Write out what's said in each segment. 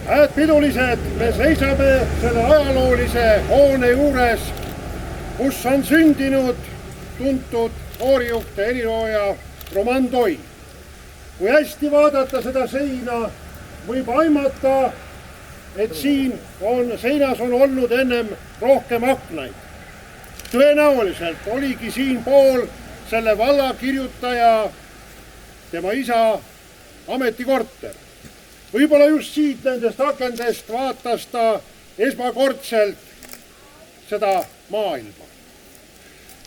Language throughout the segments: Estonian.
Hääd pidulised, me seisame selle ajaloolise hoone juures, kus on sündinud tuntud koorijuht ja helilooja Roman Toi. Kui hästi vaadata seda seina, võib aimata, et siin seinas on olnud ennem rohkem aknaid. Tõenäoliselt oligi siin pool selle valla kirjutaja, tema isa ametikorter. Võib-olla just siit nendest akendest vaatas ta esmakordselt seda maailma.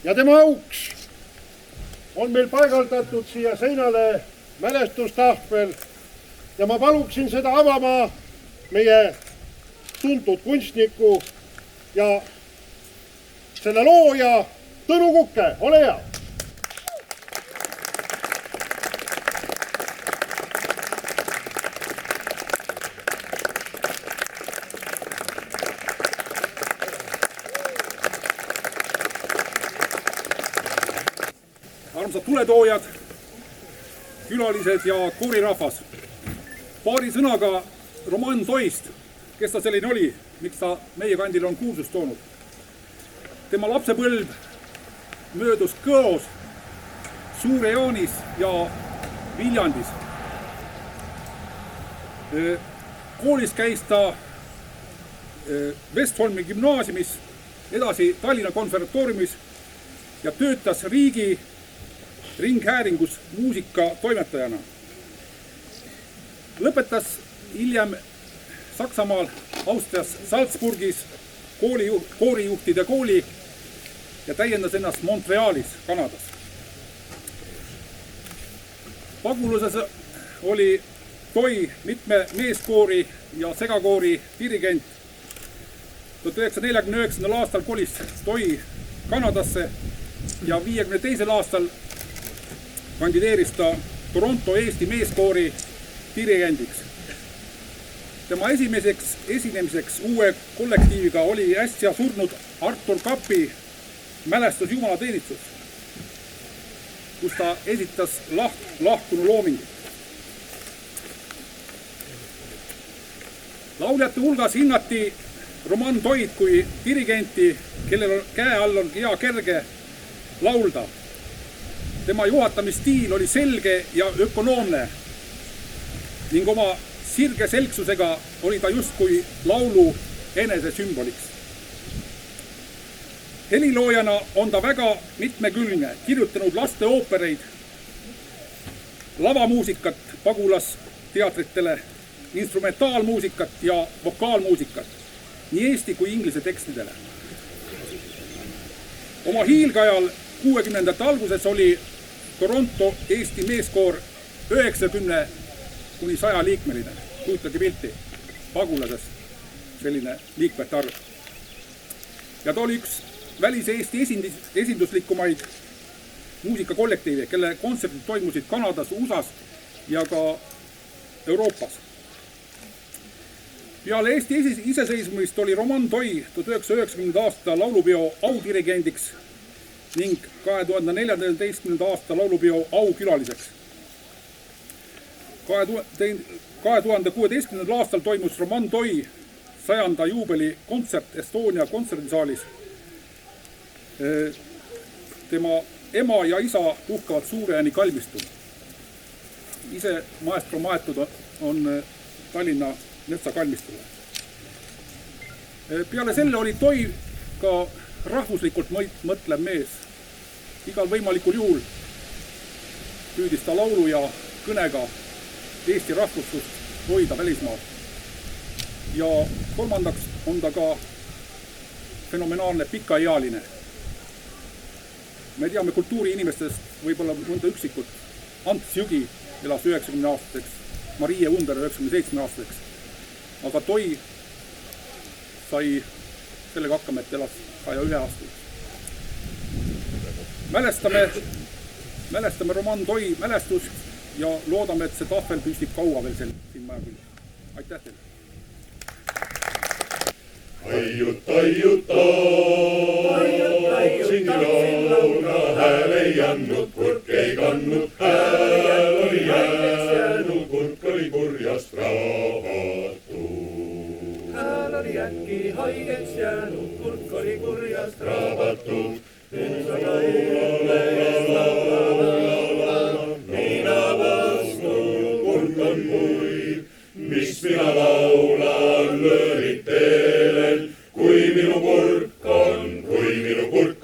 Ja tema auks on meil paigaldatud siia seinale mälestustahvel ja ma paluksin seda avama meie tuntud kunstniku ja selle looja Tõnu Kukke, ole hea! Armsad tuletoojad, külalised ja koorirahvas. Paari sõnaga Roman Toist, kes ta selline oli, miks ta meie kandil on kuulsust toonud. Tema lapsepõlv möödus Kõos, Suure-Jaanis ja Viljandis. Koolis käis ta Vestholmi gümnaasiumis, edasi Tallinna konservatooriumis ja töötas riigi ringhäälingus muusikatoimetajana. Lõpetas hiljem Saksamaal, Austrias, Salzburgis koorijuhtide kooli ja täiendas ennast Montrealis, Kanadas. Paguluses oli Toi mitme meeskoori ja segakoori dirigent. 1949. aastal kolis Toi Kanadasse ja 1952. aastal kandideeris ta Toronto Eesti meeskoori dirigendiks. Tema esimeseks esinemiseks uue kollektiiviga oli äsja surnud Artur Kapi mälestus jumalateenistus, kus ta esitas lahkunu loomingut. Lauljate hulgas hinnati Roman Toid kui dirigenti, kellel käe all on hea kerge laulda. Tema juhatamisstiil oli selge ja ökonoomne ning oma sirge selgsusega oli ta justkui laulu enese sümboliks. Heliloojana on ta väga mitmekülgne, kirjutanud lasteoopereid, lavamuusikat pagulasteatritele, instrumentaalmuusikat ja vokaalmuusikat, nii eesti kui inglise tekstidele. Oma hiilgajal 60. alguses oli Toronto Eesti meeskoor 90 kuni 100 liikmeline. Kujutage pilti pagulases selline liikmete arv. Ja ta oli üks välis-Eesti esinduslikumaid muusikakollektiive, kelle kontserdid toimusid Kanadas, USAs ja ka Euroopas. Peale Eesti iseseisvumist oli Roman Toi 1990. aasta laulupeo audirigendiks ning 2014. aasta laulupeo aukülaliseks. 2016. aastal toimus Roman Toi 100. juubeli kontsert Estonia kontserdisaalis. Tema ema ja isa puhkavad Suure-Jaani kalmistul. Ise maestro maetud on Tallinna metsakalmistule. Peale selle oli Toi ka rahvuslikult mõtlev mees. Igal võimalikul juhul püüdis ta laulu ja kõnega Eesti rahvuslust hoida välismaal. Ja kolmandaks on ta ka fenomenaalne pikaealine. Me teame kultuuriinimestest võib-olla mõnda üksikut. Ants Jügi elas 90 aastaseks, Marie Under 97 aastaseks. Aga Toi sai sellega hakkama, et elas 101 aastaseks. Mälestame Roman Toi mälestust ja loodame, et see tahvel püstib kaua veel siin maja küll. Aitäh teile! Aiuta, siin laulna hääl ei andnud, kurk ei kandnud, hääl oli jäänud, kurk oli kurjast raavatu. oli äkki haigeks jäänud, kurk oli kurjast raamatud. Mina vastu, Kurk on muid, mis mina laulan, lõõritelen, kui minu kurk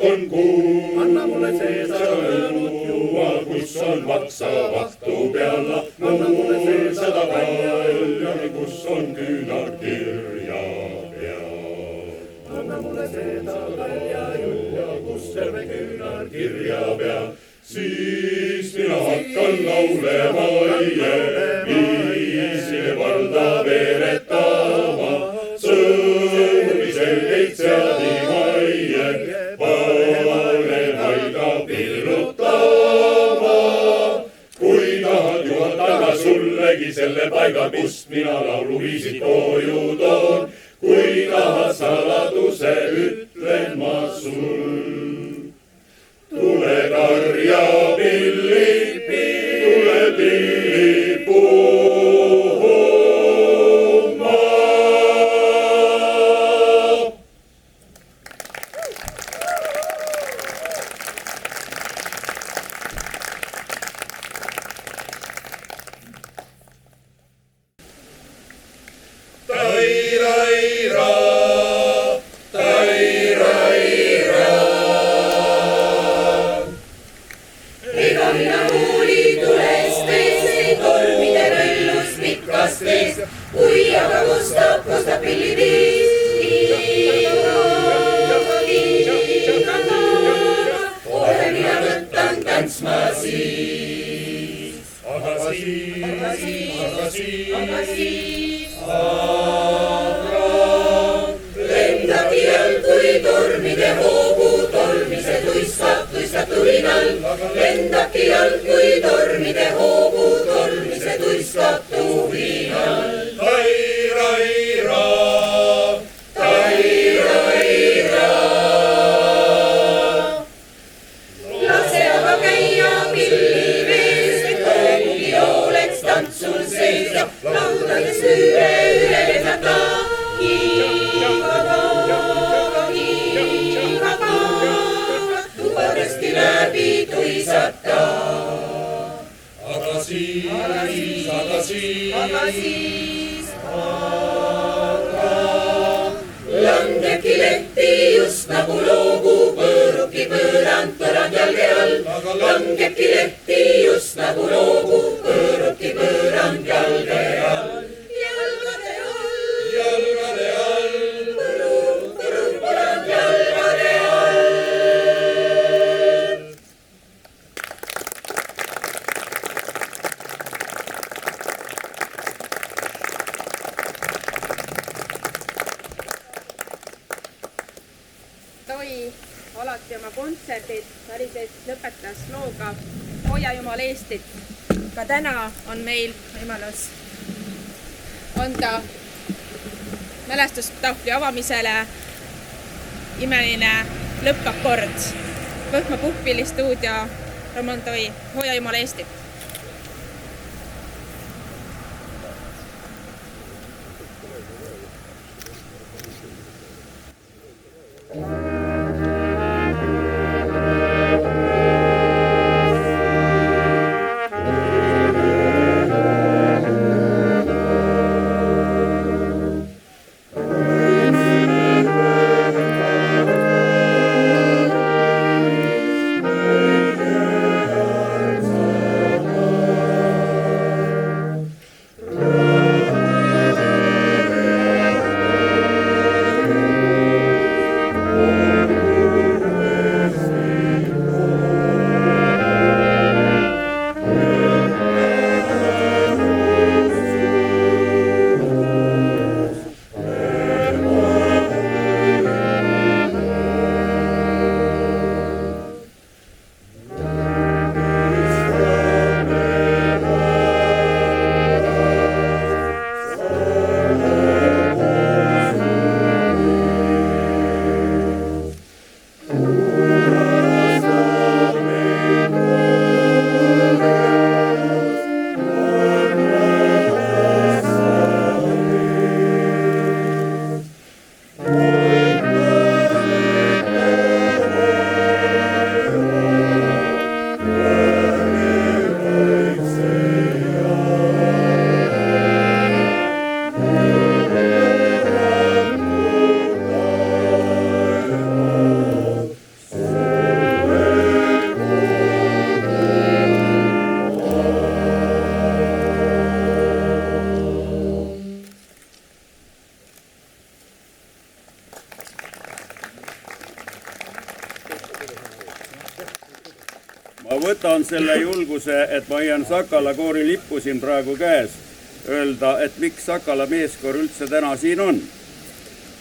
on kuum. anna mulle see sa öelnud juua, Kus on vaksa vahtu pealla, anna mulle see sada välja välja, kus on küünal kirja peal. anna mulle seda välja juua, kus terve küünal Kirja peal, siis mina hakkan laulema viisile valda veeretama, sõõmi selgeid seadi haie, panen haida virutama. Kui tahad juhatada sullegi selle paiga, kust mina lauluviisid koju toon, kui tahad saladuse, ütlen ma sul. Tule karja pilli, tule pilli puhuma. Tairaira, tairaira. Ega mina kuuli tulest ees, tormide rõllus pikkast ees, kui aga kostab pilliviis. Ole mina võtan tantsma siis. Aga siis, Lendabki jalg kui tormide hoogu, tormise tuistab tulinal. Lendabki jalg kui tormide hoogu, tormise tuistab tulinal. tairaira, Tairaira. Lase aga käia pillivees, et hoogugi oleks tantsul sees ja laudades lüüe üle lennata. Kiivaga, tubadesti läbi tuisata. aga siis, Aga siis langebki lehti just nagu loogu, pöörubki põrand jalge all. Langebki lehti just nagu loogu, pöörubki põrand jalge all. Jalgade all, jalgade all, põrub põrand jalgade all. Toi alati oma kontserdid päriselt lõpetas looga Hoia Jumal Eestit. Ka täna on meil võimalus anda mälestustahvli avamisele imeline lõppakord. Võhma Puhvili stuudio Roman Toi, Hoia Jumal Eestit. võtan selle julguse, et ma hoian Sakala koori lippu siin praegu käes, öelda, et miks Sakala meeskoor üldse täna siin on.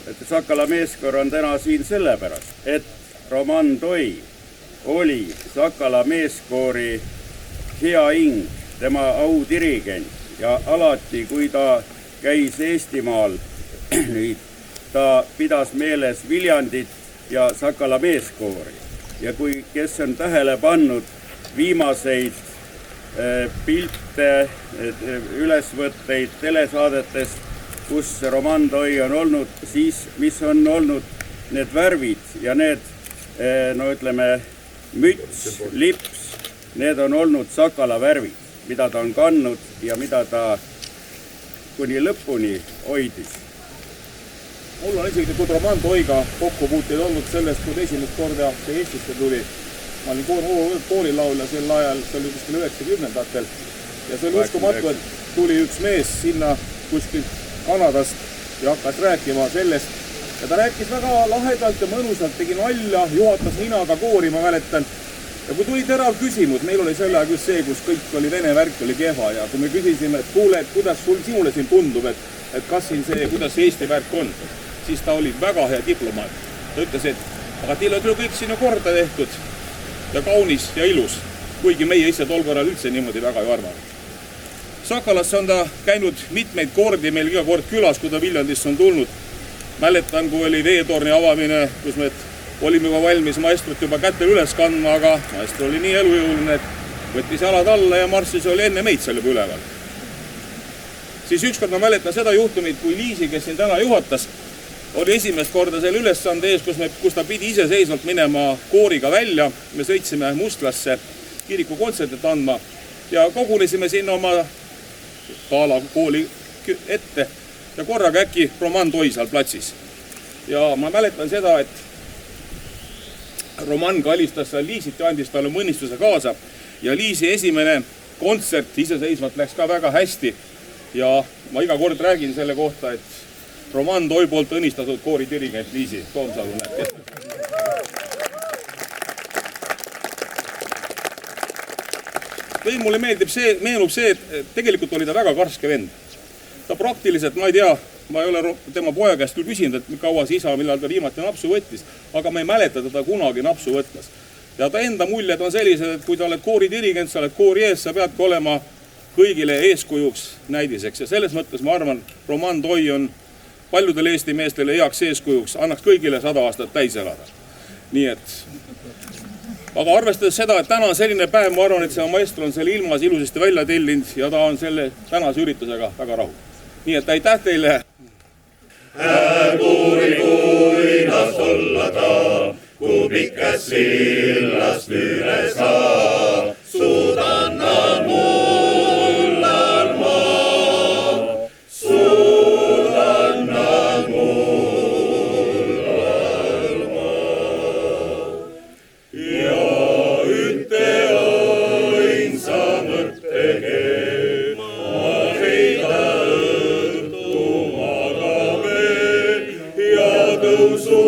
Et Sakala meeskoor on täna siin sellepärast, et Roman Toi oli Sakala meeskoori hea hing, tema audirigent ja alati, kui ta käis Eestimaal, ta pidas meeles Viljandit ja Sakala meeskoori. Ja kui kes on tähele pannud viimaseid pilte, ülesvõtteid telesaadetest, kus Roman Toi on olnud, siis mis on olnud need värvid ja need, no ütleme, müts, lips, need on olnud Sakala värvid, mida ta on kandnud ja mida ta kuni lõpuni hoidis. Mul on isiklikult Roman Toiga kokkupuuteid olnud sellest, kui esimest korda see Eestisse tuli. Ma olin koolilaulja sel ajal, see oli kuskil 90-ndatel ja see oli uskumatu, et tuli üks mees sinna kuskilt Kanadast ja hakkas rääkima sellest ja ta rääkis väga lahedalt ja mõnusalt, tegi nalja, juhatas ninaga koori, ma mäletan. Ja kui tuli terav küsimus, meil oli selle aeg just see, kus kõik oli vene värk, oli kehva ja kui me küsisime, et kuule, et kuidas sinule siin tundub, et kas siin see, kuidas see Eesti värk on, siis ta oli väga hea diplomaat. Ta ütles, et aga teil on kõik sinna korda tehtud ja kaunis ja ilus, kuigi meie ise tol korral üldse niimoodi väga ei arvanud. Sakalasse on ta käinud mitmeid kordi meil iga kord külas, kui ta Viljandisse on tulnud. Mäletan, kui oli veetorni avamine, kus me olime juba valmis maestrot juba kätel üles kandma, aga maestro oli nii elujõuline, et võttis jalad alla ja marssis oli enne meid seal juba üleval. Siis ükskord ma mäletan seda juhtumit, kui Liisi, kes siin täna juhatas, oli esimest korda selle ülesande ees, kus ta pidi iseseisvalt minema kooriga välja. Me sõitsime Mustlasse kiriku kontserdit andma ja kogunesime sinna oma Kaala kooli ette ja korraga äkki Roman Toi seal platsis. Ja ma mäletan seda, et Roman kalistas seal Liisit ja andis talle mõnistuse kaasa ja Liisi esimene kontsert iseseisvalt läks ka väga hästi ja ma iga kord räägin selle kohta, et Roman Toi poolt õnnistatud kooridirigent Liisi Toomsalu näeb kestab. Mulle meenub see, et tegelikult oli ta väga karske vend. Ta praktiliselt, ma ei tea, ma ei ole tema poja käest küll küsinud, et kaua see isa, millal ta viimati napsu võttis, aga ma ei mäleta teda kunagi napsu võtmas. Ja ta enda muljed on sellised, et kui ta oled kooridirigent, sa oled koori ees, sa peadki olema kõigile eeskujuks näidiseks. Ja selles mõttes ma arvan, Roman Toi on paljudele Eesti meestele heaks eeskujuks, annaks kõigile 100 aastat täis elada. Nii et aga arvestades seda, et täna on selline päev, ma arvan, et see maestro on selle ilmas ilusasti välja tellinud ja ta on selle tänase üritusega väga rahul. Nii et aitäh teile! Kuurinast olla ta, kui pikast sillast üle saa, suudanna mullal maa, suudanna mullal maa. Ja ütte ainsa mõttekeel, ma heida õhtu magame ja tõusu